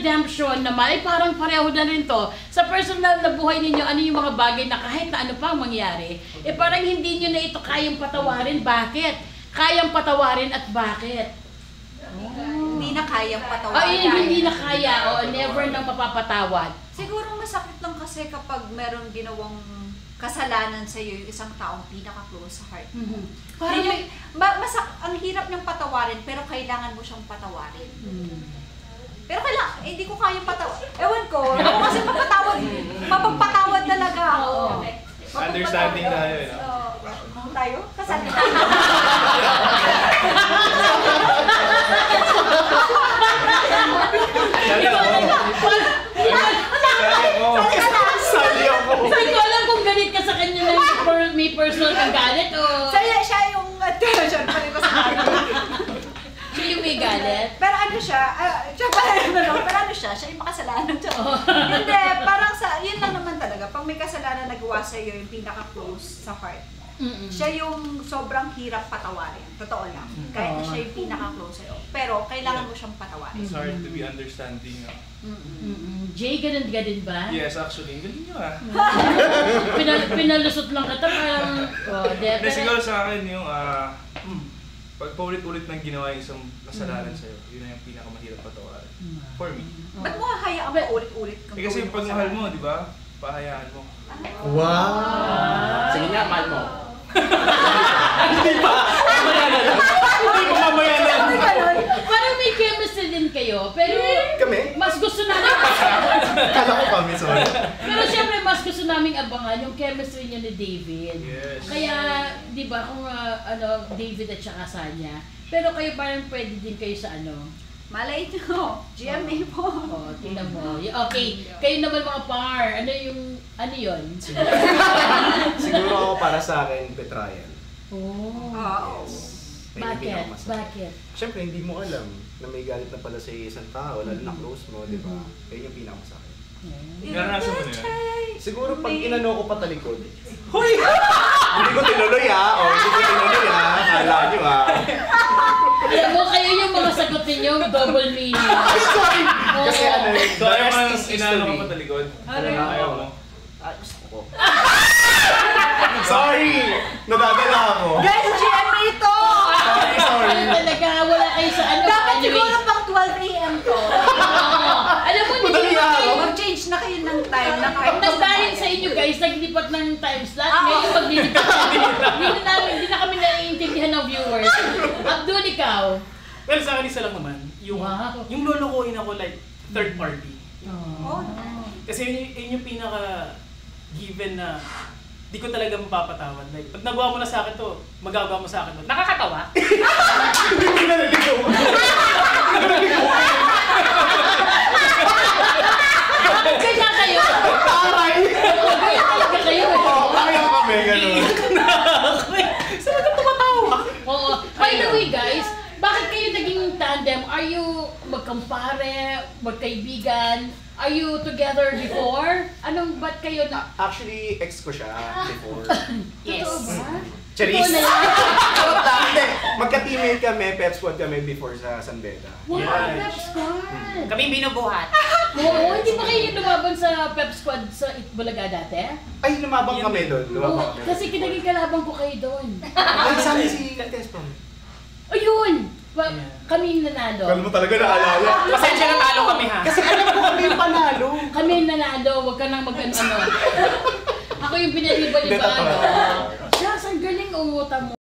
redemption naman, ay parang pareho na rin to. Sa personal na buhay ninyo, ano yung mga bagay na kahit na ano pa mangyari, eh parang hindi nyo na ito kayang patawarin. Bakit? Kayang patawarin at bakit? Hindi na kayang patawarin. Hindi na kaya. Never nang mapapatawad. Siguro masakit lang kasi kapag meron ginawang kasalanan sa iyo yung isang taong pinaka-close sa heart. Parang ang hirap niyang patawarin pero kailangan mo siyang patawarin. Pero hindi ko kayang patawarin. Ewan ko, ako kasi mapagpatawad talaga ako. Understanding tayo, eh. Tayo? Kasal na. Sali ako. Hindi ko alam kung galit ka sa kanya na may personal kang galit o... Siya yung attention pa rin ko sa kanya. Siya yung may galit? Pero ano siya yung makasalanan siya. Hindi, parang yun lang naman talaga. Pag may kasalanan nagawa sa'yo yung pinaka-close sa heart, siya yung sobrang hirap patawarin. Totoo lang. Kahit na siya yung pinaka-close sa'yo. Pero kailangan mo siyang patawarin. It's hard to be understanding. Jay, ganun ba? Yes, actually. Galing nyo Pinalusot lang kita parang... Siguro sa akin yung pag paulit-ulit nang ginawa yung isang kasalanan sa'yo, yun na yung pinakamahirap patawarin. For me. Ba't mo hahayaan pa ulit-ulit? Kasi yung pagmahal mo, di ba? Pahayaan mo. Wow! Sige nga, mahal mo. Hindi pa! Mamaya na! Parang may chemistry din kayo, pero Kami? mas gusto namin... Kala ko kami, sorry. Pero syempre, mas gusto namin abangan yung chemistry niyo ni David. Yes. Kaya, di ba, kung David at saka Sanya, pero kayo parang pwede din kayo sa Malay nyo. GMA po. Tingnan mo. Okay, kayo naman mga par, ano yun? Siguro ako para sa akin, betrayal. Bakit? Siyempre, hindi mo alam na may galit na pala sa isang tao, lalo na close mo, di ba? Yun yung pinakamasakit. Naranasan mo na yan? Siguro pag inano ko patalikod. Hoy! Hindi ko tinuloy hindi ko tinuloy Akala nyo Alam mo, kayo yung mga sagot ninyo, double meaning. Sorry! Kasi So ayaw mo nang inano ka patalikod? Ayaw mo? Gusto ko. Sorry! Nadadala ako. Guys, GMA to! Sorry. Talaga, wala kayo sa Dapat siguro pang 12 AM to. Alam mo, Madali ako. Mag-change na kayo ng time na kahit dahil sa inyo guys, naglipat ng time slot. Ngayon maglilipat hindi na kami naiintindihan ng viewers. Abdul, ikaw? Well, sa akin isa lang naman. Yung lolokohin ako like third party. Kasi yun yung pinaka-given na di ko talaga mapapatawad. Like, pag nagawa mo na sa akin to, magagawa mo sa akin to. Nakakatawa? Hindi na naligaw. Kaya kayo? Aray! Kaya kayo? Kaya kami, gano'n. Saan ka tumatawa? Oo. By the way guys, bakit kayo naging tandem? Are you magkampare, magkaibigan? Are you together before? Ba't kayo na... Actually, ex ko siya before. Yes. Totoo ba? Charis! Totoo na yan? Magka-teammate kami, pep squad kami before sa San Beda. Wow, Yes. Pep Squad! Kami binubuhat. Oo, hindi ba kayo lumaban sa Pep Squad sa Itbulaga dati? Ay, lumabang kami doon. Lumabang kami. Kasi kinaging kalabang ko kayo doon. Ay, sabi si Tespong. Ayun! Kami yung nanalo. Kala mo talaga naalala. Pasensya na talo kami ha. Kasi alam ko kami yung panalo. Kami yung nanalo, huwag ka nang mag-ano. Ako yung pinaliba-liba. Siya, ang galing umuta mo.